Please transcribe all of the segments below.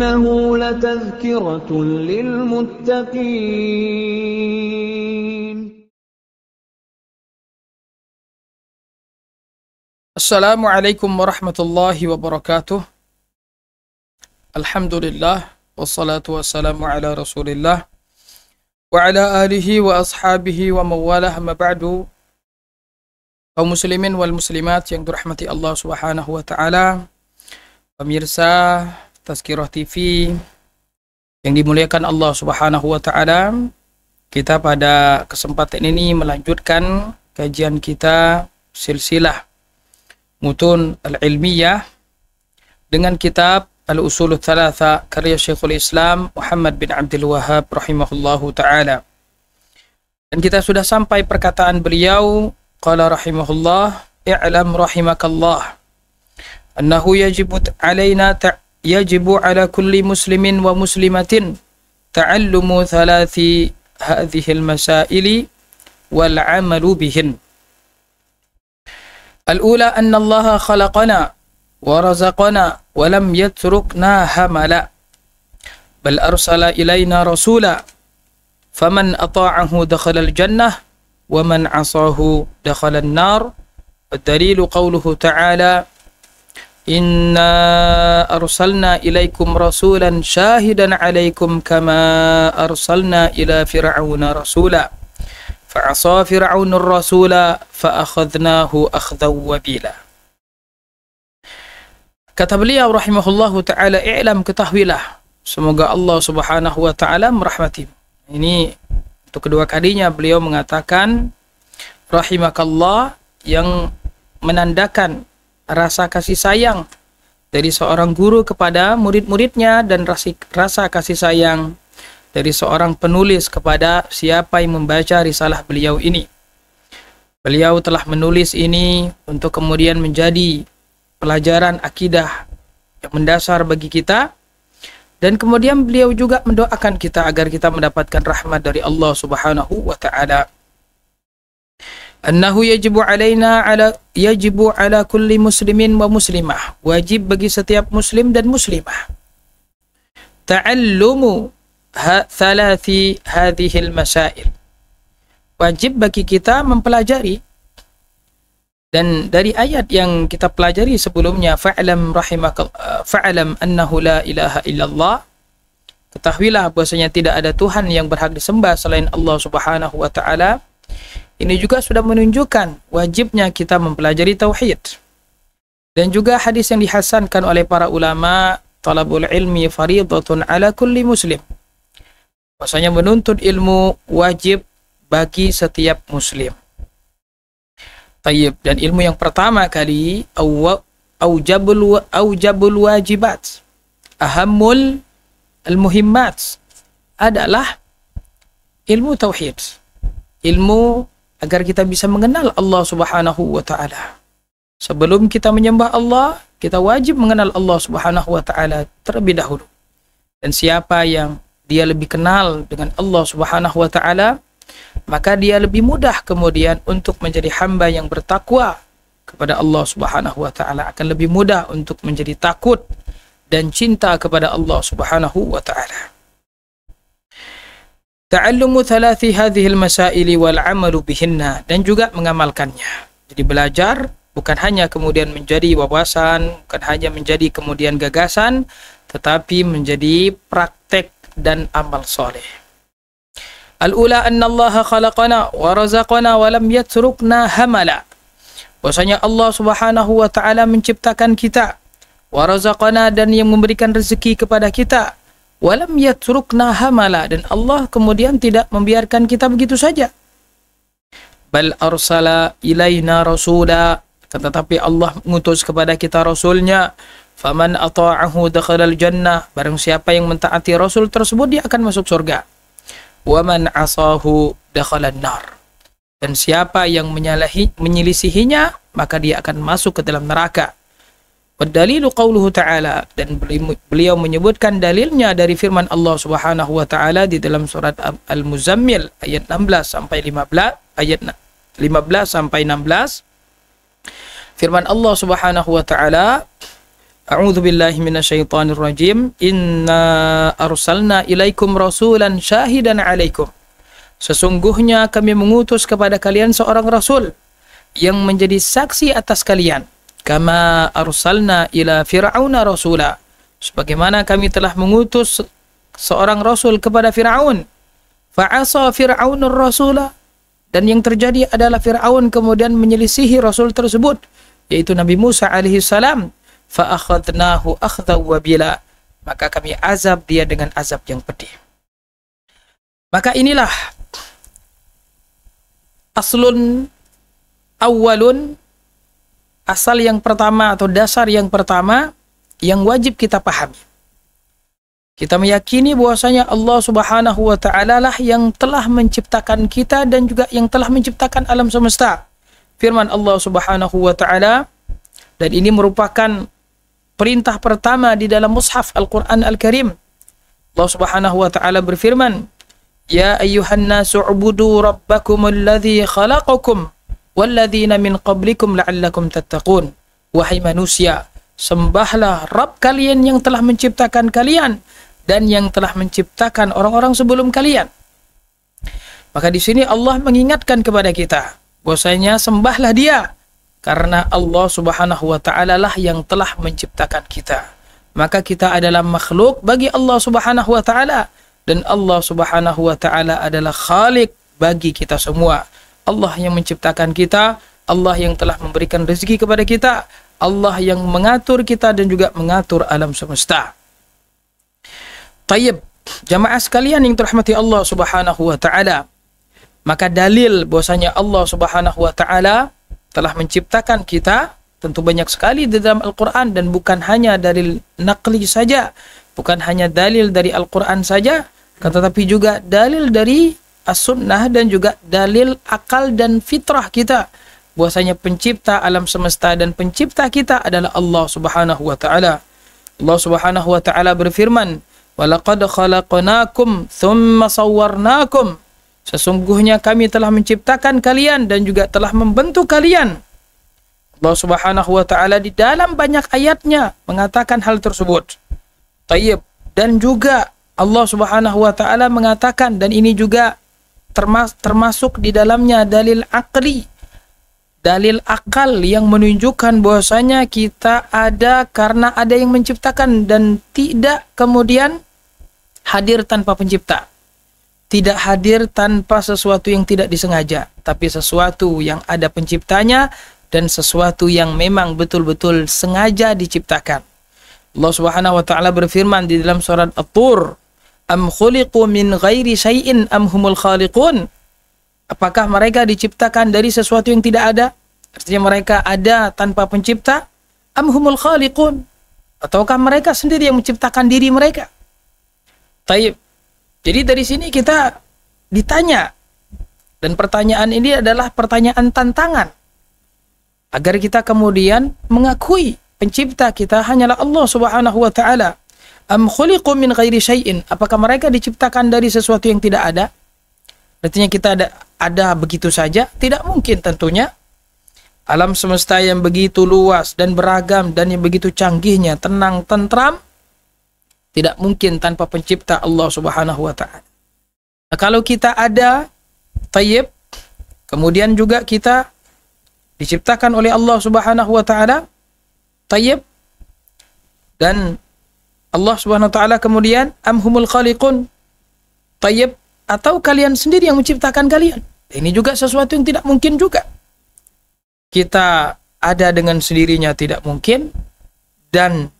وإنه لتذكرة للمتقين. Assalamualaikum warahmatullahi wabarakatuh. Alhamdulillah wassalatu wassalamu ala Rasulillah wa ala alihi wa ashabihi wa mawalah, amma ba'du. Kaum muslimin wal muslimat yang dirahmati Allah Subhanahu wa taala, pemirsa Tazkirah TV yang dimuliakan Allah Subhanahu wa taala, kita pada kesempatan ini melanjutkan kajian kita silsilah Mutun al-Ilmiyah dengan kitab Al-Usul Thalatha karya Syekhul Islam Muhammad bin Abdul Wahhab rahimahullahu ta'ala. Dan kita sudah sampai perkataan beliau, qala rahimahullah, i'lam rahimakallah annahu yajibu ala kulli muslimin wa muslimatin ta'allumu thalathi hadhihi al-masaili wal 'amalu bihin. Al-ula anna Allah khalaqana wa razaqana wa lam yatrukna hamala bal arsala ilayna rasula faman ata'ahu dakhala al-jannah wa man 'asahu dakhala an-nar. Ad-dalilu qawluhu ta'ala inna arsalna ilaykum rasulan shahidan 'alaykum kama arsalna ila fir'auna rasula fa'asa fir'aunur rasula fa'akhadnahu akhdaw wabila. Kata beliau rahimahullahu ta'ala, i'lam, ketahuilah, semoga Allah Subhanahu wa ta'ala merahmati. Ini untuk kedua kalinya beliau mengatakan rahimakallah, yang menandakan rasa kasih sayang dari seorang guru kepada murid-muridnya dan rasa kasih sayang dari seorang penulis kepada siapa yang membaca risalah beliau ini. Beliau telah menulis ini untuk kemudian menjadi pelajaran akidah yang mendasar bagi kita, dan kemudian beliau juga mendoakan kita agar kita mendapatkan rahmat dari Allah Subhanahu wa ta'ala. Annahu yajibu ala kulli muslimin wa muslimah, wajib bagi setiap muslim dan muslimah, ta'allumu thalathi hadhil masail, wajib bagi kita mempelajari. Dan dari ayat yang kita pelajari sebelumnya, fa'lam annahu la ilaha illallah, ketahuilah bahwasanya tidak ada Tuhan yang berhak disembah selain Allah Subhanahu wa ta'ala. Ini juga sudah menunjukkan wajibnya kita mempelajari tauhid. Dan juga hadis yang dihasankan oleh para ulama, talabul ilmi faridatun ala kulli muslim, bahwasanya menuntut ilmu wajib bagi setiap muslim. Tayyib, dan ilmu yang pertama kali, aujabul wajibat, ahammul al-muhimmat, adalah ilmu tauhid. Ilmu agar kita bisa mengenal Allah Subhanahu wa ta'ala. Sebelum kita menyembah Allah, kita wajib mengenal Allah Subhanahu wa ta'ala terlebih dahulu. Dan siapa yang dia lebih kenal dengan Allah Subhanahu wa ta'ala, maka dia lebih mudah kemudian untuk menjadi hamba yang bertakwa kepada Allah Subhanahu wa ta'ala, akan lebih mudah untuk menjadi takut dan cinta kepada Allah Subhanahu wa ta'ala. Ta'allumu thalathi hadhil masaili wal 'amalu bihinna, dan juga mengamalkannya. Jadi belajar bukan hanya kemudian menjadi wawasan, bukan hanya menjadi kemudian gagasan, tetapi menjadi praktek dan amal soleh. Al-ula anna Allah khalaqana wa razaqana wa lam yatrukna hamala. Bahwasanya Allah Subhanahu wa ta'ala menciptakan kita, wa razaqana, dan yang memberikan rezeki kepada kita, wa lam yatrukna hamala, dan Allah kemudian tidak membiarkan kita begitu saja. Bal arsala ilaina rasula, tetapi Allah mengutus kepada kita rasulnya. Faman ata'ahu dakhalal jannah, barang siapa yang mentaati rasul tersebut dia akan masuk surga. Wa man 'asahu dakhalan nar, dan siapa yang menyelisihinya maka dia akan masuk ke dalam neraka. Wad-dalilu qawluhu ta'ala, dan beliau menyebutkan dalilnya dari firman Allah Subhanahu wa ta'ala di dalam surat Al-Muzammil ayat 16 sampai 15, ayat 15 sampai 16. Firman Allah Subhanahu wa ta'ala, A'udzu billahi minasyaitonir rajim. Inna arsalna ilaikum rasulan syahidan 'alaikum. Sesungguhnya kami mengutus kepada kalian seorang rasul yang menjadi saksi atas kalian. Kama arsalna ila fir'auna rasula. Sebagaimana kami telah mengutus seorang rasul kepada Fir'aun. Fa'asa fir'aunur rasula. Dan yang terjadi adalah Fir'aun kemudian menyelisihi rasul tersebut, yaitu Nabi Musa alaihi salam. Fa'akhadnahu akhdan wabila. Maka kami azab dia dengan azab yang pedih. Maka inilah aslun awwalun, asal yang pertama atau dasar yang pertama yang wajib kita pahami. Kita meyakini bahwasanya Allah Subhanahu wa taala lah yang telah menciptakan kita dan juga yang telah menciptakan alam semesta. Firman Allah Subhanahu wa taala, dan ini merupakan perintah pertama di dalam mushaf Al-Quran Al-Karim. Allah Subhanahu wa ta'ala berfirman, Ya ayyuhan nasu ubudu rabbakum alladhi khalaqakum walladhina min qablikum la'allakum tattaqun. Wahai manusia, sembahlah Rabb kalian yang telah menciptakan kalian dan yang telah menciptakan orang-orang sebelum kalian. Maka di sini Allah mengingatkan kepada kita bahwasanya sembahlah Dia, karena Allah Subhanahu wa ta'ala lah yang telah menciptakan kita. Maka kita adalah makhluk bagi Allah Subhanahu wa ta'ala. Dan Allah Subhanahu wa ta'ala adalah khalik bagi kita semua. Allah yang menciptakan kita, Allah yang telah memberikan rezeki kepada kita, Allah yang mengatur kita dan juga mengatur alam semesta. Tayyib, jamaah sekalian yang dirahmati Allah Subhanahu wa ta'ala. Maka dalil bahwasanya Allah Subhanahu wa ta'ala telah menciptakan kita tentu banyak sekali di dalam Al-Quran, dan bukan hanya dalil naqli saja, bukan hanya dalil dari Al-Quran saja, tetapi juga dalil dari As-Sunnah dan juga dalil akal dan fitrah kita bahwasanya pencipta alam semesta dan pencipta kita adalah Allah Subhanahu wa ta'ala. Allah Subhanahu wa ta'ala berfirman, وَلَقَدْ خَلَقْنَاكُمْ ثُمَّ صَوَّرْنَاكُمْ. Sesungguhnya kami telah menciptakan kalian dan juga telah membentuk kalian. Allah Subhanahu wa ta'ala di dalam banyak ayatnya mengatakan hal tersebut. Tayyib. Dan juga Allah Subhanahu wa ta'ala mengatakan, dan ini juga termasuk di dalamnya dalil akli, dalil akal yang menunjukkan bahwasanya kita ada karena ada yang menciptakan dan tidak kemudian hadir tanpa pencipta. Tidak hadir tanpa sesuatu yang tidak disengaja, tapi sesuatu yang ada penciptanya dan sesuatu yang memang betul-betul sengaja diciptakan. Allah Subhanahu wa ta'ala berfirman di dalam surat At-Tur, Am khuliqu min ghairi syai'in am humul khaliqun. Apakah mereka diciptakan dari sesuatu yang tidak ada? Artinya mereka ada tanpa pencipta. Am humul khaliqun. Ataukah mereka sendiri yang menciptakan diri mereka? Tayyib. Jadi dari sini kita ditanya, dan pertanyaan ini adalah pertanyaan tantangan, agar kita kemudian mengakui pencipta kita hanyalah Allah Subhanahu wa ta'ala. Am khuliqu min ghairi syai'in. Apakah mereka diciptakan dari sesuatu yang tidak ada? Artinya kita ada begitu saja? Tidak mungkin tentunya. Alam semesta yang begitu luas dan beragam dan yang begitu canggihnya, tenang, tentram, tidak mungkin tanpa pencipta Allah Subhanahu wa ta'ala. Nah, kalau kita ada, tayyib, kemudian juga kita diciptakan oleh Allah Subhanahu wa ta'ala, tayyib, dan Allah Subhanahu wa ta'ala kemudian amhumul khaliqun, tayyib, atau kalian sendiri yang menciptakan kalian. Ini juga sesuatu yang tidak mungkin juga. Kita ada dengan sendirinya tidak mungkin, dan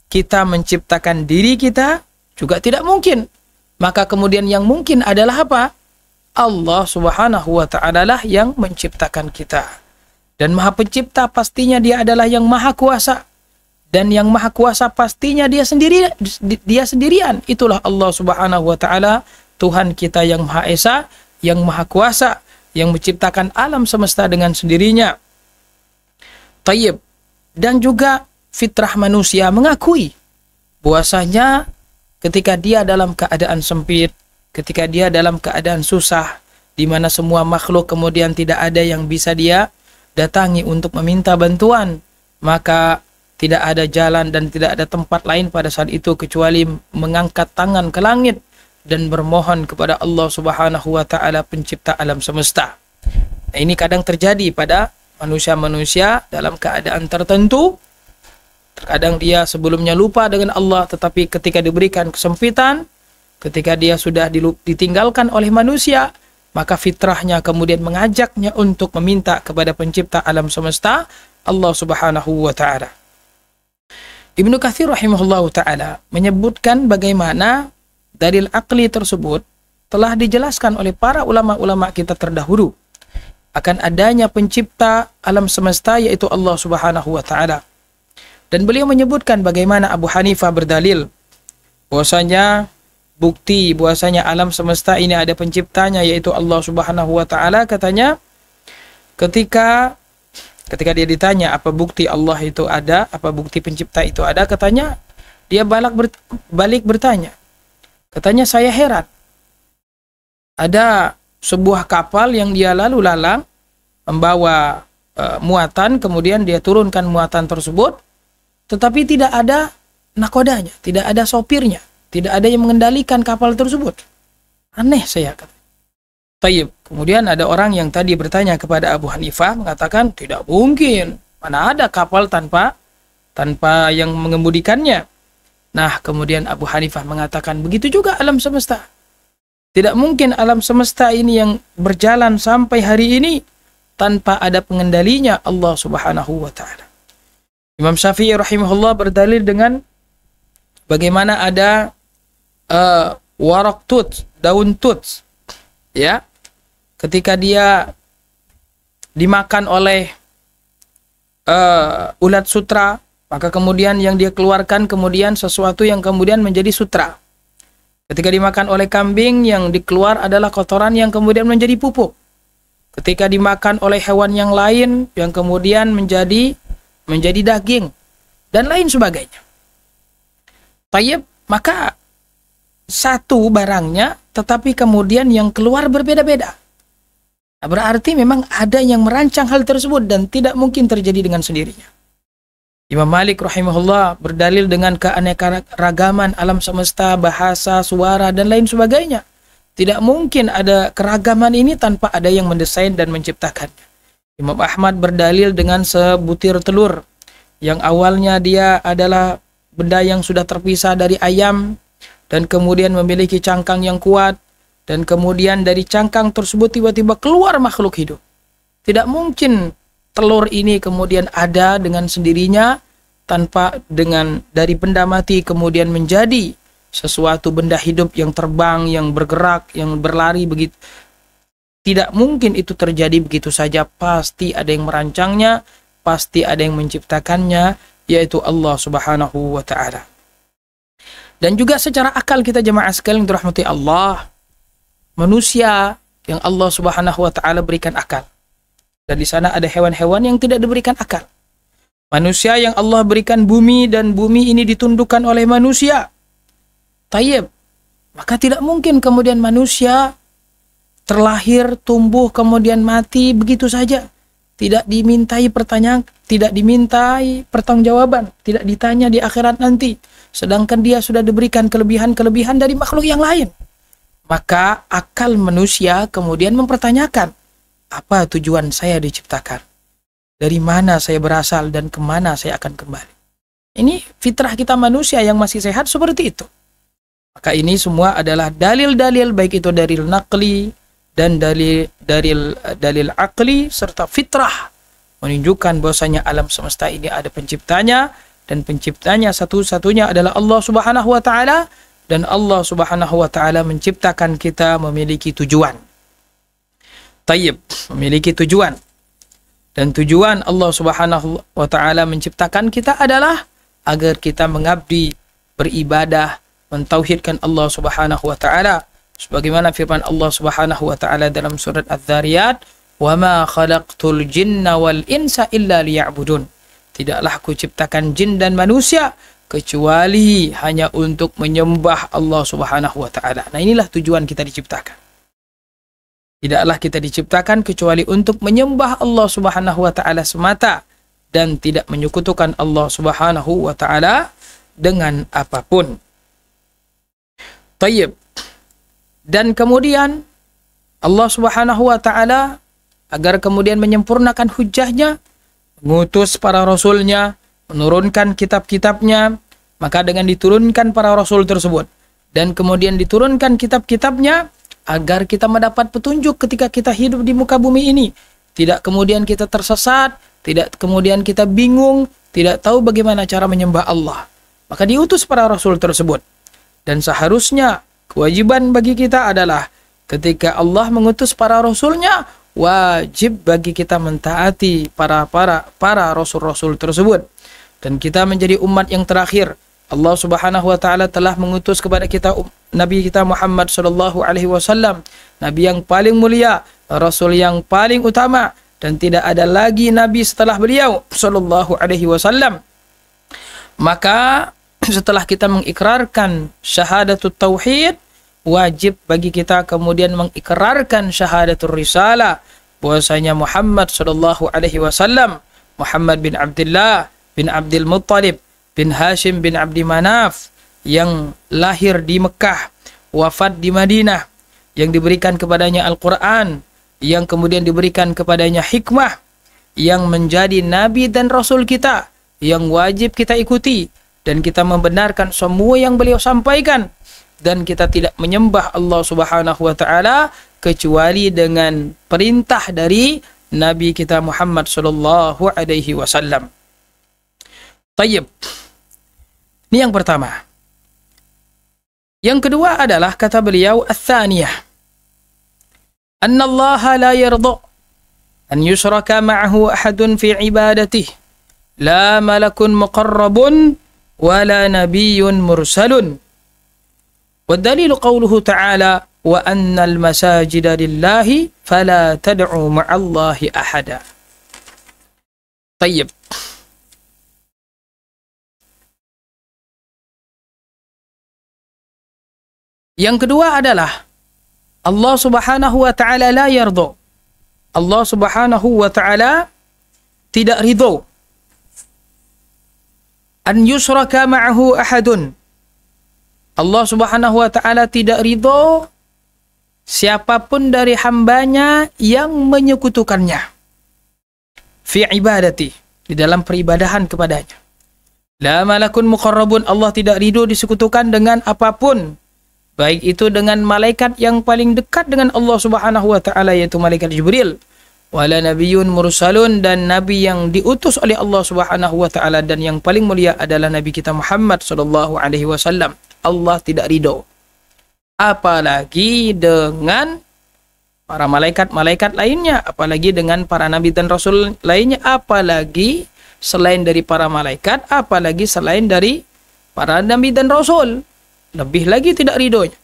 kita menciptakan diri kita juga tidak mungkin. Maka kemudian yang mungkin adalah apa? Allah Subhanahu wa ta'ala lah yang menciptakan kita. Dan Maha Pencipta pastinya Dia adalah yang Maha Kuasa. Dan yang Maha Kuasa pastinya Dia sendirian. Itulah Allah Subhanahu wa ta'ala, Tuhan kita yang Maha Esa, yang Maha Kuasa, yang menciptakan alam semesta dengan sendirinya. Tayyib. Dan juga fitrah manusia mengakui bahwasanya ketika dia dalam keadaan sempit, ketika dia dalam keadaan susah, di mana semua makhluk kemudian tidak ada yang bisa dia datangi untuk meminta bantuan, maka tidak ada jalan dan tidak ada tempat lain pada saat itu kecuali mengangkat tangan ke langit dan bermohon kepada Allah Subhanahu wa taala pencipta alam semesta. Nah, ini kadang terjadi pada manusia-manusia dalam keadaan tertentu. Terkadang dia sebelumnya lupa dengan Allah, tetapi ketika diberikan kesempitan, ketika dia sudah ditinggalkan oleh manusia, maka fitrahnya kemudian mengajaknya untuk meminta kepada pencipta alam semesta, Allah Subhanahu wa taala. Ibnu Katsir rahimahullahu taala menyebutkan bagaimana dalil akli tersebut telah dijelaskan oleh para ulama-ulama kita terdahulu akan adanya pencipta alam semesta, yaitu Allah Subhanahu wa taala. Dan beliau menyebutkan bagaimana Abu Hanifah berdalil bahwasanya bukti bahwasanya alam semesta ini ada penciptanya, yaitu Allah Subhanahu wa taala. Katanya ketika dia ditanya apa bukti Allah itu ada, apa bukti pencipta itu ada, katanya dia balik bertanya. Katanya, saya heran. Ada sebuah kapal yang dia lalu lalang membawa muatan, kemudian dia turunkan muatan tersebut, tetapi tidak ada nakodanya, tidak ada sopirnya, tidak ada yang mengendalikan kapal tersebut. Aneh, saya kata. Tayyib. Kemudian ada orang yang tadi bertanya kepada Abu Hanifah, mengatakan tidak mungkin, mana ada kapal tanpa yang mengemudikannya. Nah, kemudian Abu Hanifah mengatakan begitu juga alam semesta. Tidak mungkin alam semesta ini yang berjalan sampai hari ini tanpa ada pengendalinya Allah Subhanahu wa taala. Imam Syafi'i rahimahullah berdalil dengan bagaimana ada warak tut, daun tut, ya, ketika dia dimakan oleh ulat sutra, maka kemudian yang dia keluarkan kemudian sesuatu yang kemudian menjadi sutra. Ketika dimakan oleh kambing, yang dikeluar adalah kotoran yang kemudian menjadi pupuk. Ketika dimakan oleh hewan yang lain, yang kemudian menjadi daging, dan lain sebagainya. Tayyib, maka satu barangnya, tetapi kemudian yang keluar berbeda-beda. Nah, berarti memang ada yang merancang hal tersebut dan tidak mungkin terjadi dengan sendirinya. Imam Malik rahimahullah berdalil dengan keanekaragaman alam semesta, bahasa, suara, dan lain sebagainya. Tidak mungkin ada keragaman ini tanpa ada yang mendesain dan menciptakannya. Imam Ahmad berdalil dengan sebutir telur yang awalnya dia adalah benda yang sudah terpisah dari ayam dan kemudian memiliki cangkang yang kuat, dan kemudian dari cangkang tersebut tiba-tiba keluar makhluk hidup. Tidak mungkin telur ini kemudian ada dengan sendirinya tanpa dari benda mati kemudian menjadi sesuatu benda hidup yang terbang, yang bergerak, yang berlari begitu. Tidak mungkin itu terjadi begitu saja, pasti ada yang merancangnya, pasti ada yang menciptakannya, yaitu Allah Subhanahu wa ta'ala. Dan juga secara akal kita jemaah sekalian dirahmati Allah, manusia yang Allah Subhanahu wa ta'ala berikan akal. Dan di sana ada hewan-hewan yang tidak diberikan akal. Manusia yang Allah berikan bumi, dan bumi ini ditundukkan oleh manusia. Tayyib. Maka tidak mungkin kemudian manusia terlahir, tumbuh, kemudian mati begitu saja. Tidak dimintai pertanyaan, tidak dimintai pertanggungjawaban, tidak ditanya di akhirat nanti. Sedangkan dia sudah diberikan kelebihan-kelebihan dari makhluk yang lain. Maka akal manusia kemudian mempertanyakan, apa tujuan saya diciptakan? Dari mana saya berasal dan kemana saya akan kembali? Ini fitrah kita manusia yang masih sehat seperti itu. Maka ini semua adalah dalil-dalil, baik itu dalil naqli dan dalil akli serta fitrah, menunjukkan bahwasanya alam semesta ini ada penciptanya, dan penciptanya satu-satunya adalah Allah Subhanahu wa ta'ala, dan Allah Subhanahu wa ta'ala menciptakan kita memiliki tujuan. Tayyib, memiliki tujuan. Dan tujuan Allah Subhanahu wa ta'ala menciptakan kita adalah agar kita mengabdi, beribadah, mentauhidkan Allah Subhanahu wa ta'ala. Sebagaimana firman Allah Subhanahu wa ta'ala dalam surat Az-Zariyat, "Wa ma khalaqtul jinna wal insa illa liya'budun." Tidaklah aku ciptakan jin dan manusia kecuali hanya untuk menyembah Allah Subhanahu wa ta'ala. Nah, inilah tujuan kita diciptakan. Tidaklah kita diciptakan kecuali untuk menyembah Allah Subhanahu wa ta'ala semata. dan tidak menyekutukan Allah Subhanahu wa taala dengan apapun. Tayyib. Dan kemudian Allah Subhanahu wa taala agar kemudian menyempurnakan hujahnya, mengutus para rasulnya, menurunkan kitab-kitabnya, maka dengan diturunkan para rasul tersebut dan kemudian diturunkan kitab-kitabnya agar kita mendapat petunjuk ketika kita hidup di muka bumi ini. Tidak kemudian kita tersesat, tidak kemudian kita bingung, tidak tahu bagaimana cara menyembah Allah. Maka diutus para rasul tersebut. Dan seharusnya kewajiban bagi kita adalah ketika Allah mengutus para rasulnya, wajib bagi kita mentaati para rasul-rasul tersebut. Dan kita menjadi umat yang terakhir. Allah Subhanahu wa taala telah mengutus kepada kita Nabi kita Muhammad sallallahu alaihi wasallam, nabi yang paling mulia, rasul yang paling utama, dan tidak ada lagi nabi setelah beliau sallallahu alaihi wasallam. Maka setelah kita mengikrarkan syahadatut tauhid, wajib bagi kita kemudian mengikrarkan syahadatul risalah, bahwasanya Muhammad sallallahu alaihi wasallam, Muhammad bin Abdullah bin Abdul Muttalib bin Hashim bin Abdi Manaf, yang lahir di Mekah, wafat di Madinah, yang diberikan kepadanya Al-Quran, yang kemudian diberikan kepadanya hikmah, yang menjadi nabi dan rasul kita, yang wajib kita ikuti, dan kita membenarkan semua yang beliau sampaikan, dan kita tidak menyembah Allah Subhanahu wa taala kecuali dengan perintah dari Nabi kita Muhammad sallallahu alaihi wasallam. Tayyib. Ini yang pertama. Yang kedua adalah kata beliau ats-tsaniyah. Anna Allah la yarda an yushraka ma'ahu ahadun fi ibadatihi, la malakun muqarrabun wa la nabiyyun mursalun. والدليل قوله تعالى وأن المساجد لله فلا تدعوا مع الله أحدا. طيب. Yang kedua adalah Allah Subhanahu wa taala la yarda. Allah Subhanahu wa taala tidak ridho an yushraka ma'ahu ahadun. Allah Subhanahu wa taala tidak ridho siapapun dari hambanya yang menyekutukannya fi ibadati, di dalam peribadahan kepadanya. La malakun muqarrabun, Allah tidak ridho disekutukan dengan apapun, baik itu dengan malaikat yang paling dekat dengan Allah Subhanahu wa taala, yaitu malaikat Jibril, wala nabiyyun mursalun, dan nabi yang diutus oleh Allah Subhanahu wa taala, dan yang paling mulia adalah nabi kita Muhammad sallallahu alaihi wasallam. Allah tidak ridho. Apalagi dengan para malaikat-malaikat lainnya, apalagi dengan para nabi dan rasul lainnya, apalagi selain dari para malaikat, apalagi selain dari para nabi dan rasul, lebih lagi tidak ridhonya.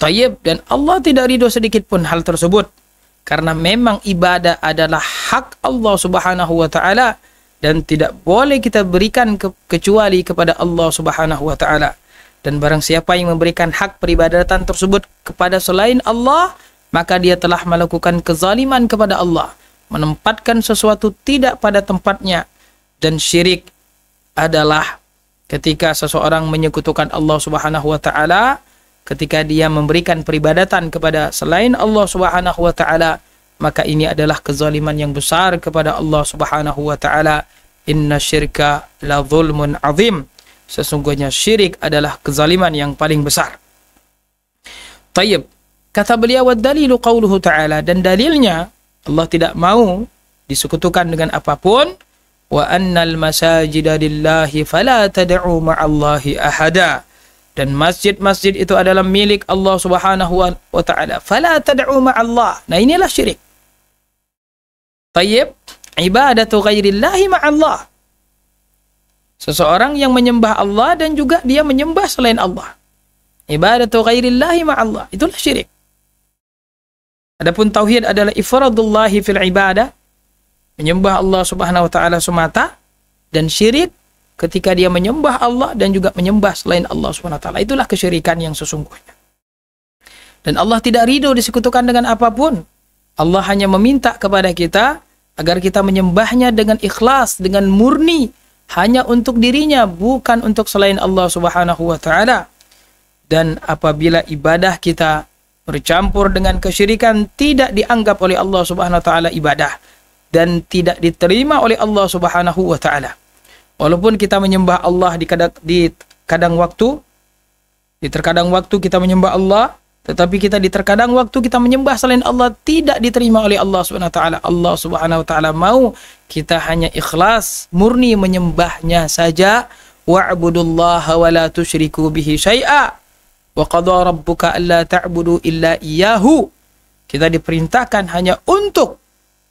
Tayyib. Dan Allah tidak ridho sedikit pun hal tersebut, karena memang ibadah adalah hak Allah Subhanahu wa taala, dan tidak boleh kita berikan kecuali kepada Allah Subhanahu wa taala. Dan barang siapa yang memberikan hak peribadatan tersebut kepada selain Allah, maka dia telah melakukan kezaliman kepada Allah, menempatkan sesuatu tidak pada tempatnya. Dan syirik adalah ketika seseorang menyekutukan Allah Subhanahu wa taala, ketika dia memberikan peribadatan kepada selain Allah Subhanahu wa taala, maka ini adalah kezaliman yang besar kepada Allah Subhanahu wa taala. Inna syirka la zulmun azim. Sesungguhnya syirik adalah kezaliman yang paling besar. Tayyib. Kata beliau, wa dalilu qauluhu ta'ala, dan dalilnya Allah tidak mau disekutukan dengan apapun. Wa annal masajida lillahi fala tad'u ma'allahi ahada. Dan masjid-masjid itu adalah milik Allah Subhanahu wa ta'ala. Fala tad'u ma'allah. Nah, inilah syirik. Tayyib. Ibadatu ghairillahi ma'allah. Seseorang yang menyembah Allah dan juga dia menyembah selain Allah. Ibadatu ghairillahi ma'allah. Itulah syirik. Adapun tauhid adalah ifradullahi fil ibadah, menyembah Allah Subhanahu wa taala semata, dan syirik ketika dia menyembah Allah dan juga menyembah selain Allah Subhanahu wa taala. Itulah kesyirikan yang sesungguhnya. Dan Allah tidak ridho disekutukan dengan apapun. Allah hanya meminta kepada kita agar kita menyembahnya dengan ikhlas, dengan murni, hanya untuk dirinya, bukan untuk selain Allah Subhanahu wa taala. Dan apabila ibadah kita bercampur dengan kesyirikan, tidak dianggap oleh Allah Subhanahu wa taala ibadah dan tidak diterima oleh Allah Subhanahu wa taala. Walaupun kita menyembah Allah di terkadang waktu kita menyembah Allah, tetapi kita di terkadang waktu kita menyembah selain Allah, tidak diterima oleh Allah Subhanahu wa taala. Allah Subhanahu wa taala mau kita hanya ikhlas, murni menyembahnya saja. Wa'budullaha wa la tusyriku bihi syai'a. Wa qadha rabbuka alla ta'budu illa iyyahu. Kita diperintahkan hanya untuk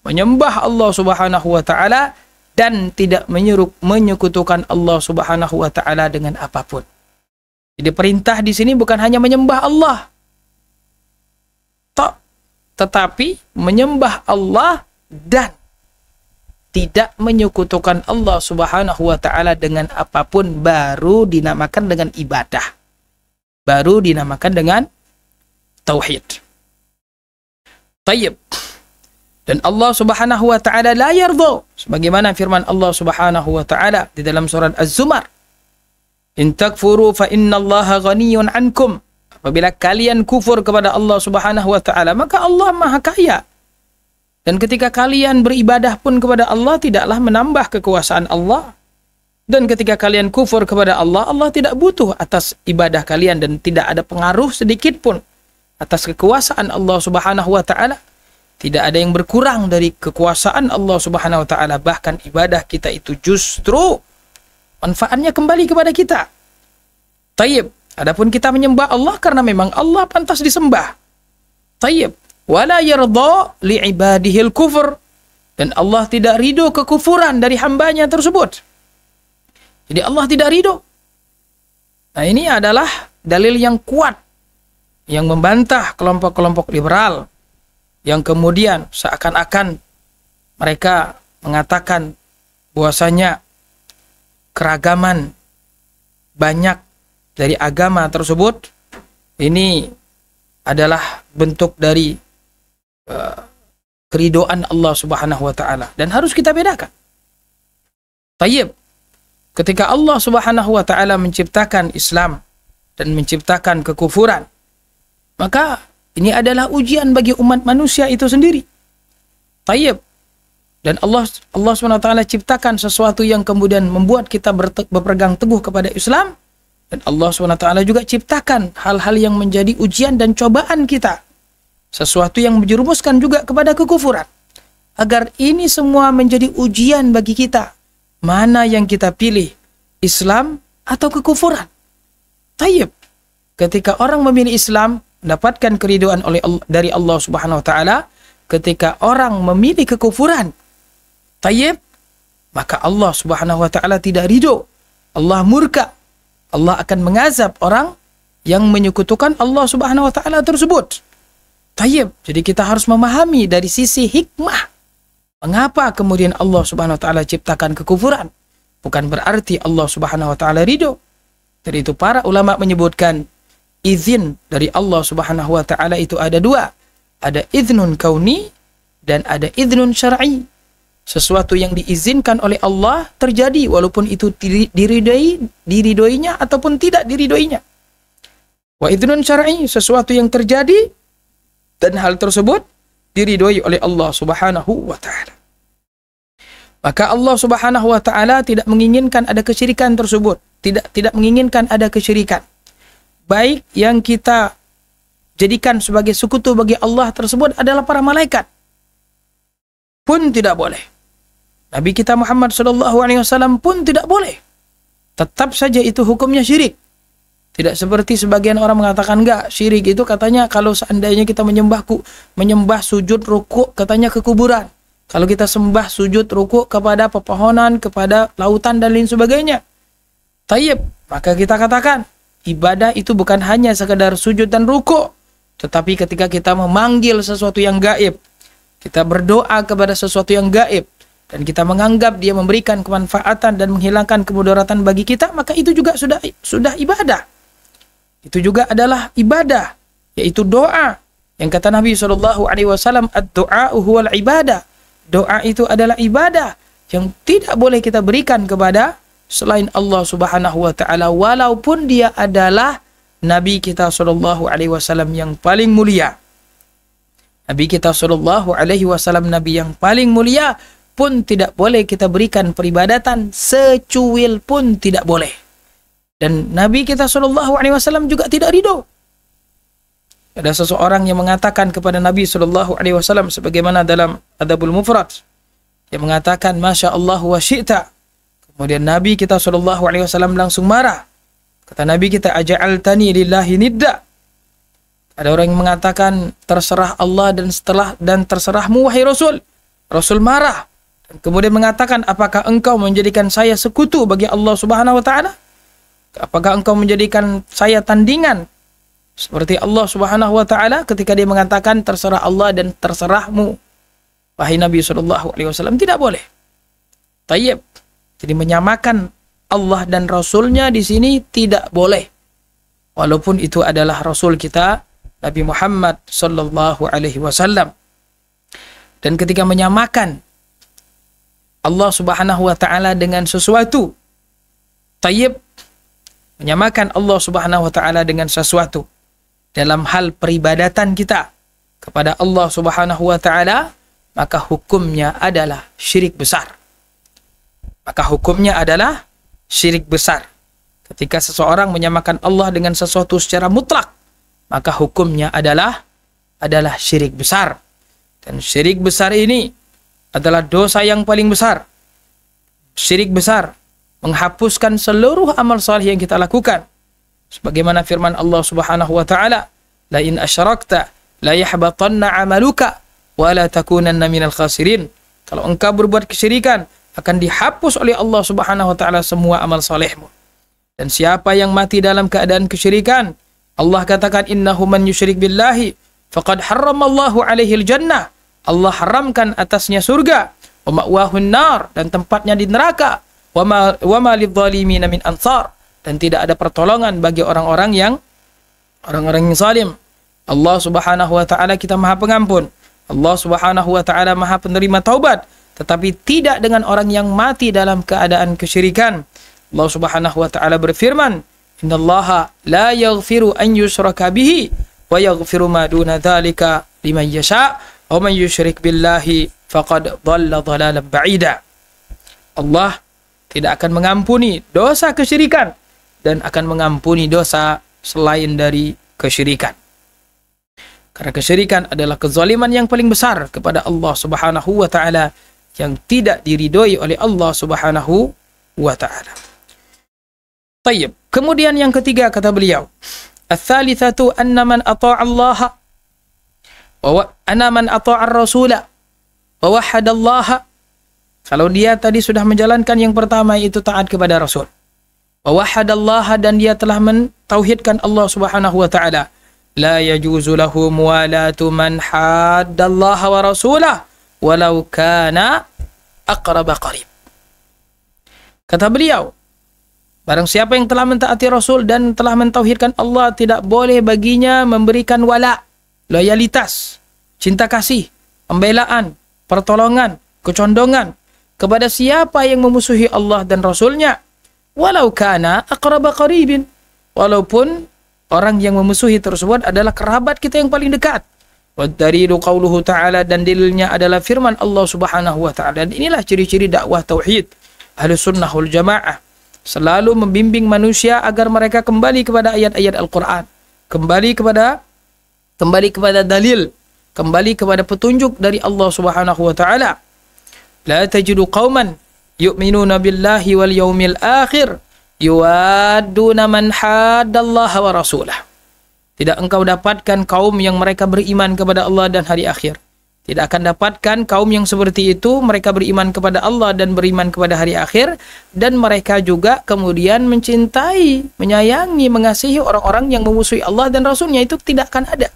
menyembah Allah Subhanahu wa taala dan tidak menyekutukan Allah Subhanahu wa taala dengan apapun. Jadi perintah di sini bukan hanya menyembah Allah, tetapi menyembah Allah dan tidak menyekutukan Allah Subhanahu wa taala dengan apapun, baru dinamakan dengan ibadah. Baru dinamakan dengan tauhid. Tayyib. Dan Allah Subhanahu wa taala la yardha, sebagaimana firman Allah Subhanahu wa taala di dalam surat Az-Zumar, in takfuru fa innallaha ghaniyyun ankum. Apabila kalian kufur kepada Allah Subhanahu wa taala, maka Allah Maha Kaya. Dan ketika kalian beribadah pun kepada Allah, tidaklah menambah kekuasaan Allah. Dan ketika kalian kufur kepada Allah, Allah tidak butuh atas ibadah kalian dan tidak ada pengaruh sedikit pun atas kekuasaan Allah Subhanahu wa taala. Tidak ada yang berkurang dari kekuasaan Allah Subhanahu wa taala, bahkan ibadah kita itu justru manfaatnya kembali kepada kita. Tayyib. Adapun kita menyembah Allah karena memang Allah pantas disembah. Tayyib. Wala yarda li'ibadihil kufur. Dan Allah tidak ridho kekufuran dari hambanya tersebut. Jadi Allah tidak ridho. Nah, ini adalah dalil yang kuat yang membantah kelompok-kelompok liberal yang kemudian seakan-akan mereka mengatakan bahwasanya keragaman banyak dari agama tersebut ini adalah bentuk dari keridhaan Allah Subhanahu wa taala, dan harus kita bedakan. Tayyib. Ketika Allah Subhanahu wa taala menciptakan Islam dan menciptakan kekufuran, maka ini adalah ujian bagi umat manusia itu sendiri. Tayyib. Dan Allah SWT ciptakan sesuatu yang kemudian membuat kita berpegang teguh kepada Islam. Dan Allah SWT juga ciptakan hal-hal yang menjadi ujian dan cobaan kita. Sesuatu yang menjerumuskan juga kepada kekufuran. Agar ini semua menjadi ujian bagi kita. Mana yang kita pilih? Islam atau kekufuran? Tayyib. Ketika orang memilih Islam, mendapatkan keridhaan dari Allah Subhanahu wa taala. Ketika orang memilih kekufuran, tayyib, maka Allah Subhanahu wa taala tidak ridho. Allah murka. Allah akan mengazab orang yang menyekutukan Allah Subhanahu wa taala tersebut. Tayyib. Jadi kita harus memahami dari sisi hikmah mengapa kemudian Allah Subhanahu wa taala ciptakan kekufuran. Bukan berarti Allah Subhanahu wa taala ridho. Dari itu para ulama menyebutkan izin dari Allah Subhanahu wa taala itu ada dua. Ada iznun kauni dan ada iznun syar'i. Sesuatu yang diizinkan oleh Allah terjadi walaupun itu diridhoinya ataupun tidak diridhoinya. Wa iznun syar'i, sesuatu yang terjadi dan hal tersebut diridhoi oleh Allah Subhanahu wa taala. Maka Allah Subhanahu wa taala tidak menginginkan ada kesyirikan tersebut, tidak menginginkan ada kesyirikan. Baik yang kita jadikan sebagai sekutu bagi Allah tersebut adalah para malaikat pun tidak boleh. Nabi kita Muhammad SAW pun tidak boleh. Tetap saja itu hukumnya syirik. Tidak seperti sebagian orang mengatakan enggak, syirik itu katanya kalau seandainya kita menyembah sujud rukuk katanya ke kuburan. Kalau kita sembah sujud rukuk kepada pepohonan, kepada lautan dan lain sebagainya. Tayyib, maka kita katakan ibadah itu bukan hanya sekedar sujud dan rukuk, tetapi ketika kita memanggil sesuatu yang gaib, kita berdoa kepada sesuatu yang gaib, dan kita menganggap dia memberikan kemanfaatan dan menghilangkan kemudaratan bagi kita, maka itu juga sudah ibadah. Itu juga adalah ibadah, yaitu doa. Yang kata Nabi SAW, ad-du'a huwal ibadah. doa itu adalah ibadah yang tidak boleh kita berikan kepada selain Allah Subhanahu wa taala, walaupun dia adalah Nabi kita sallallahu alaihi wasallam yang paling mulia. Nabi kita sallallahu alaihi wasallam nabi yang paling mulia pun tidak boleh kita berikan peribadatan secuil pun tidak boleh. Dan Nabi kita sallallahu alaihi wasallam juga tidak ridho. Ada seseorang yang mengatakan kepada Nabi sallallahu alaihi wasallam sebagaimana dalam Adabul Mufrad, yang mengatakan Masya Allah wa syi'ta. Kemudian Nabi kita sallallahu alaihi wasallam langsung marah. Kata Nabi kita, aja'altani lillahi nidda. Ada orang yang mengatakan terserah Allah dan terserahmu wahai Rasul. Rasul marah dan kemudian mengatakan, apakah engkau menjadikan saya sekutu bagi Allah Subhanahu wa taala? Apakah engkau menjadikan saya tandingan seperti Allah Subhanahu wa taala ketika dia mengatakan terserah Allah dan terserahmu wahai Nabi sallallahu alaihi wasallam? Tidak boleh. Tayyib. Jadi menyamakan Allah dan Rasulnya di sini tidak boleh. Walaupun itu adalah Rasul kita Nabi Muhammad sallallahu alaihi wasallam. Dan ketika menyamakan Allah Subhanahu wa taala dengan sesuatu, tayyib, menyamakan Allah Subhanahu wa taala dengan sesuatu dalam hal peribadatan kita kepada Allah Subhanahu wa taala, maka hukumnya adalah syirik besar. Maka hukumnya adalah syirik besar. Ketika seseorang menyamakan Allah dengan sesuatu secara mutlak, maka hukumnya adalah syirik besar. Dan syirik besar ini adalah dosa yang paling besar. Syirik besar menghapuskan seluruh amal saleh yang kita lakukan. Sebagaimana firman Allah Subhanahu wa taala, la in asyrakta la yahbatanna 'amaluka wa la takunanna minal khasirin. Kalau engkau berbuat kesyirikan, akan dihapus oleh Allah Subhanahu wa taala semua amal salehmu. Dan siapa yang mati dalam keadaan kesyirikan, Allah katakan innahu man yusyrik billahi faqad harramallahu alaihi jannah. Allah haramkan atasnya surga, wa ma'wahun nar, dan tempatnya di neraka, wa ma lidzalimina min ansar, dan tidak ada pertolongan bagi orang-orang yang zalim. Allah Subhanahu wa taala kita Maha Pengampun. Allah Subhanahu wa taala Maha Penerima taubat, tetapi tidak dengan orang yang mati dalam keadaan kesyirikan. Allah Subhanahu wa taala berfirman, innallaha la yaghfiru an yushraka bihi wa yaghfiru ma duna dzalika liman yasha wa man yusyrik billahi faqad dhalla dhalalan ba'ida. Allah tidak akan mengampuni dosa kesyirikan dan akan mengampuni dosa selain dari kesyirikan. Karena kesyirikan adalah kezaliman yang paling besar kepada Allah Subhanahu wa taala yang tidak diridhoi oleh Allah Subhanahu wa taala. Tayyib. Kemudian yang ketiga kata beliau, ats-tsalitsatu anna man ata'a Allah wa anna man ata'a ar-rasula wa wahhada Allah. Kalau dia tadi sudah menjalankan yang pertama, itu taat kepada Rasul. Wa wahhada Allah, dan dia telah mentauhidkan Allah Subhanahu wa taala. La yajuzu lahu muwalatu man hadda Allah wa rasulahu walau kana aqraba qarib. Kata beliau, barang siapa yang telah mentaati Rasul dan telah mentauhidkan Allah, tidak boleh baginya memberikan wala, loyalitas, cinta kasih, pembelaan, pertolongan, kecondongan kepada siapa yang memusuhi Allah dan Rasulnya, walau kana aqraba qaribin, walaupun orang yang memusuhi tersebut adalah kerabat kita yang paling dekat. Wadarilu qauluhu ta'ala, dan dalilnya adalah firman Allah Subhanahu wa ta'ala. Dan inilah ciri-ciri dakwah tauhid Ahlus Sunnah wal Jamaah, selalu membimbing manusia agar mereka kembali kepada ayat-ayat Al-Quran, kembali kepada dalil, kembali kepada petunjuk dari Allah Subhanahu wa ta'ala. La tajidu qauman yu'minuna billahi wal yawmil akhir yuwadduna man haddallaha wa rasulah. Tidak engkau dapatkan kaum yang mereka beriman kepada Allah dan hari akhir. Tidak akan dapatkan kaum yang seperti itu, mereka beriman kepada Allah dan beriman kepada hari akhir, dan mereka juga kemudian mencintai, menyayangi, mengasihi orang-orang yang memusuhi Allah dan Rasulnya. Itu tidak akan ada.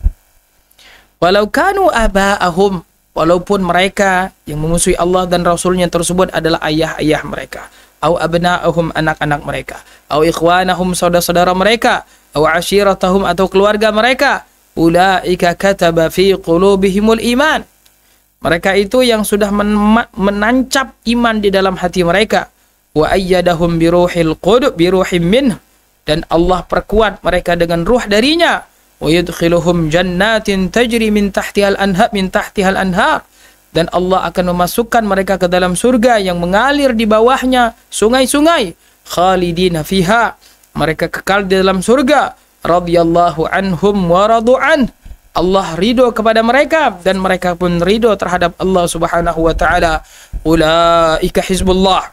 Walau kanu aba'ahum, walaupun mereka yang memusuhi Allah dan Rasulnya tersebut adalah ayah-ayah mereka, au abna'ahum, anak-anak mereka, au ikhwanahum, saudara-saudara mereka, au ashiratahum, atau keluarga mereka, ulaika kataba fi qulubihimul iman, Mereka itu yang sudah menancap iman di dalam hati mereka. Wa ayyadahum biruhil qudus biruhim minh, dan Allah perkuat mereka dengan ruh darinya. Wa yudkhiluhum jannatin tajri min tahtihal anhar, dan Allah akan memasukkan mereka ke dalam surga yang mengalir di bawahnya sungai-sungai. Khalidina fiha, mereka kekal di dalam surga. Radhiyallahu anhum wa radu'an, Allah ridho kepada mereka dan mereka pun ridho terhadap Allah Subhanahu wa taala. Ulaika hizbullah,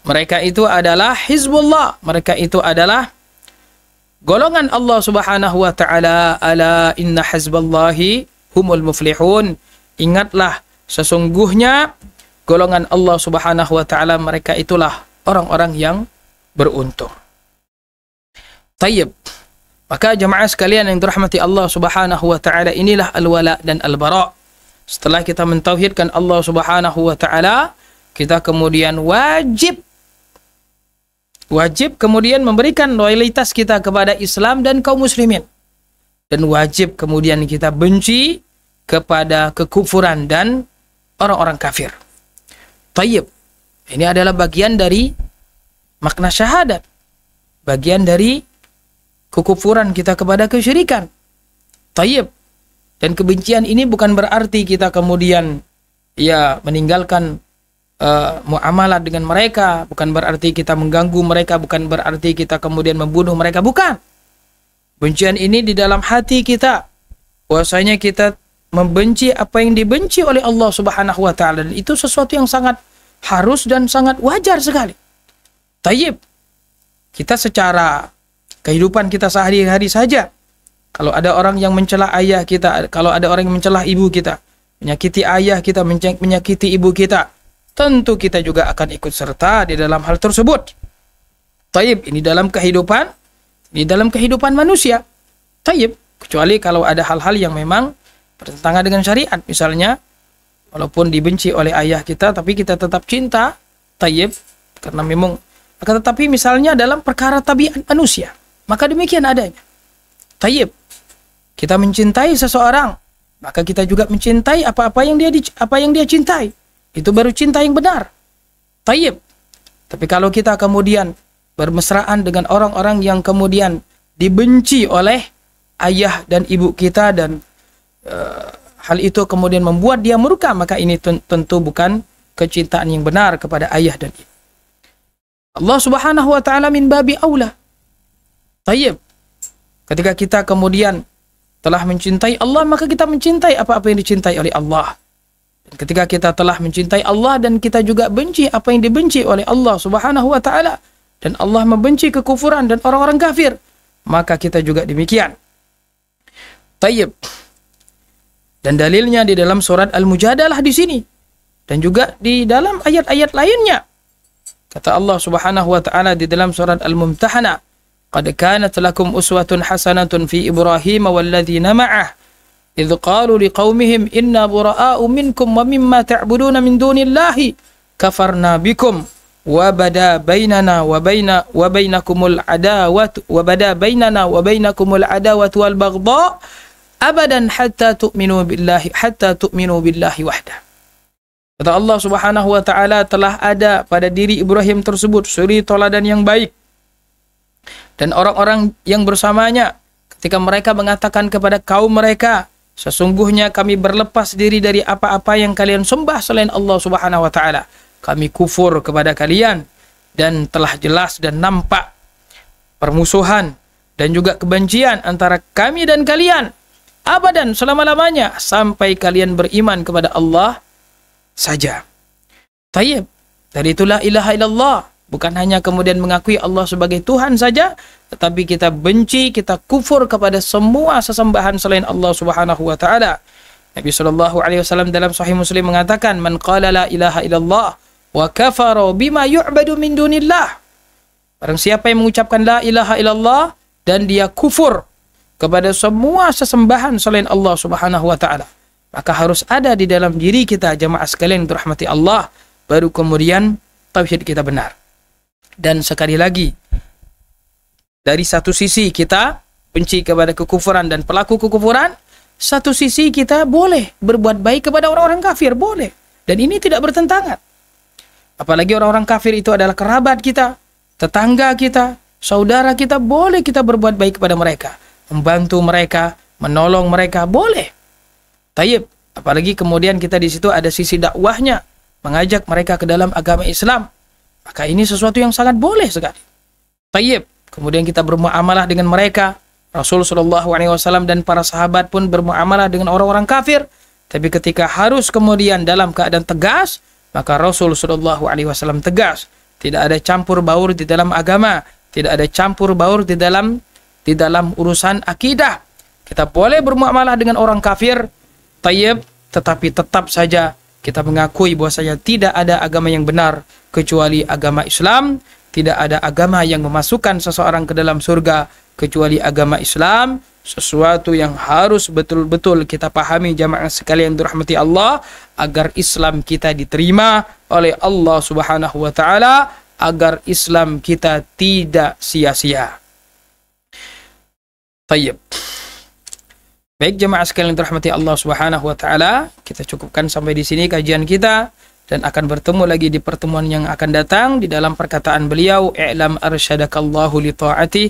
mereka itu adalah hizbullah, mereka itu adalah golongan Allah Subhanahu wa taala. Ala inna hizballahi humul muflihun, ingatlah sesungguhnya golongan Allah Subhanahu wa taala, mereka itulah orang-orang yang beruntung. Tayyib. Maka jemaah sekalian yang dirahmati Allah Subhanahu wa taala, inilah al-wala dan al-bara. Setelah kita mentauhidkan Allah Subhanahu wa taala, kita kemudian wajib kemudian memberikan loyalitas kita kepada Islam dan kaum muslimin. Dan wajib kemudian kita benci kepada kekufuran dan orang-orang kafir. Tayyib. Ini adalah bagian dari makna syahadat. Bagian dari kekufuran kita kepada kesyirikan. Tayyib. Dan kebencian ini bukan berarti kita kemudian meninggalkan muamalah dengan mereka, bukan berarti kita mengganggu mereka, bukan berarti kita kemudian membunuh mereka, bukan. Bencian ini di dalam hati kita, bahwasanya kita membenci apa yang dibenci oleh Allah Subhanahu wa taala, dan itu sesuatu yang sangat harus dan sangat wajar sekali. Tayyib. Kita secara kehidupan kita sehari-hari saja, kalau ada orang yang mencela ayah kita, kalau ada orang yang mencela ibu kita, menyakiti ayah kita, menyakiti ibu kita, tentu kita juga akan ikut serta di dalam hal tersebut. Tayyib, ini dalam kehidupan manusia. Tayyib, kecuali kalau ada hal-hal yang memang bertentangan dengan syariat, misalnya walaupun dibenci oleh ayah kita tapi kita tetap cinta. Tayyib, karena memang akan tetapi misalnya dalam perkara tabiat manusia, maka demikian adanya. Tayyib, kita mencintai seseorang, maka kita juga mencintai apa yang dia cintai. Itu baru cinta yang benar. Tayyib. Tapi kalau kita kemudian bermesraan dengan orang-orang yang kemudian dibenci oleh ayah dan ibu kita, dan hal itu kemudian membuat dia murka, maka ini tentu bukan kecintaan yang benar kepada ayah dan ibu. Allah Subhanahu wa taala min babi aula. Tayyib. Ketika kita kemudian telah mencintai Allah, maka kita mencintai apa-apa yang dicintai oleh Allah. Dan ketika kita telah mencintai Allah dan kita juga benci apa yang dibenci oleh Allah Subhanahu wa taala, dan Allah membenci kekufuran dan orang-orang kafir, maka kita juga demikian. Tayyib. Dan dalilnya di dalam surat Al-Mujadalah di sini, dan juga di dalam ayat-ayat lainnya. Kata Allah Subhanahu wa taala di dalam surat Al-Mumtahanah, "Qad kanat lakum uswatun hasanatun fi Ibrahim walladzina ma'ah idz qalu liqaumihim inna bura'a'u minkum wa mimma ta'buduna min dunillahi kafarna bikum wa bada bainana wa bainakumul adawatu wal baghdha abadan hatta tu'minu billahi wahdah." Kata Allah Subhanahu wa taala, telah ada pada diri Ibrahim tersebut suri toladan yang baik dan orang-orang yang bersamanya ketika mereka mengatakan kepada kaum mereka, sesungguhnya kami berlepas diri dari apa-apa yang kalian sembah selain Allah Subhanahu wa taala. Kami kufur kepada kalian, dan telah jelas dan nampak permusuhan dan juga kebencian antara kami dan kalian abadan, selama-lamanya, sampai kalian beriman kepada Allah saja. Tayyib. Dari itulah ilaha illallah, bukan hanya kemudian mengakui Allah sebagai Tuhan saja, tetapi kita benci, kita kufur kepada semua sesembahan selain Allah Subhanahu wa taala. Nabi sallallahu alaihi wasallam dalam Sahih Muslim mengatakan, "Man qala la ilaha illallah wa kafara bima yu'badu min dunillah." Barang siapa yang mengucapkan la ilaha illallah dan dia kufur kepada semua sesembahan selain Allah Subhanahu wa taala, maka harus ada di dalam diri kita, jamaah sekalian dirahmati Allah, baru kemudian tauhid kita benar. Dan sekali lagi, dari satu sisi kita benci kepada kekufuran dan pelaku kekufuran, satu sisi kita boleh berbuat baik kepada orang-orang kafir, boleh. Dan ini tidak bertentangan. Apalagi orang-orang kafir itu adalah kerabat kita, tetangga kita, saudara kita, boleh kita berbuat baik kepada mereka. Membantu mereka, menolong mereka, boleh. Tayyib, apalagi kemudian kita di situ ada sisi dakwahnya, mengajak mereka ke dalam agama Islam. Maka ini sesuatu yang sangat boleh sekali. Tayyib, kemudian kita bermuamalah dengan mereka. Rasul SAW dan para sahabat pun bermuamalah dengan orang-orang kafir. Tapi ketika harus kemudian dalam keadaan tegas, maka Rasul SAW tegas. Tidak ada campur baur di dalam agama. Tidak ada campur baur di dalam urusan akidah. Kita boleh bermuamalah dengan orang kafir, tayyib, tetapi tetap saja kita mengakui bahwasanya tidak ada agama yang benar kecuali agama Islam. Tidak ada agama yang memasukkan seseorang ke dalam surga kecuali agama Islam. Sesuatu yang harus betul-betul kita pahami jamaah sekalian dirahmati Allah, agar Islam kita diterima oleh Allah Subhanahu wa taala, agar Islam kita tidak sia-sia. Tayyib. Baik jemaah sekalian dirahmati Allah Subhanahu wa taala, kita cukupkan sampai di sini kajian kita dan akan bertemu lagi di pertemuan yang akan datang di dalam perkataan beliau, i'lam arsyadakallahu li ta'ati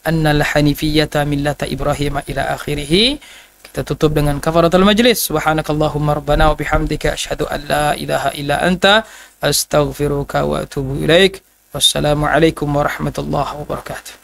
annal hanifiyyata millata Ibrahim ila akhirih. Kita tutup dengan kafaratul majlis. Subhanakallahumma rabbana wa bihamdika asyhadu an la ilaha illa anta astaghfiruka wa atubu ilaik. Wassalamu alaikum warahmatullahi wabarakatuh.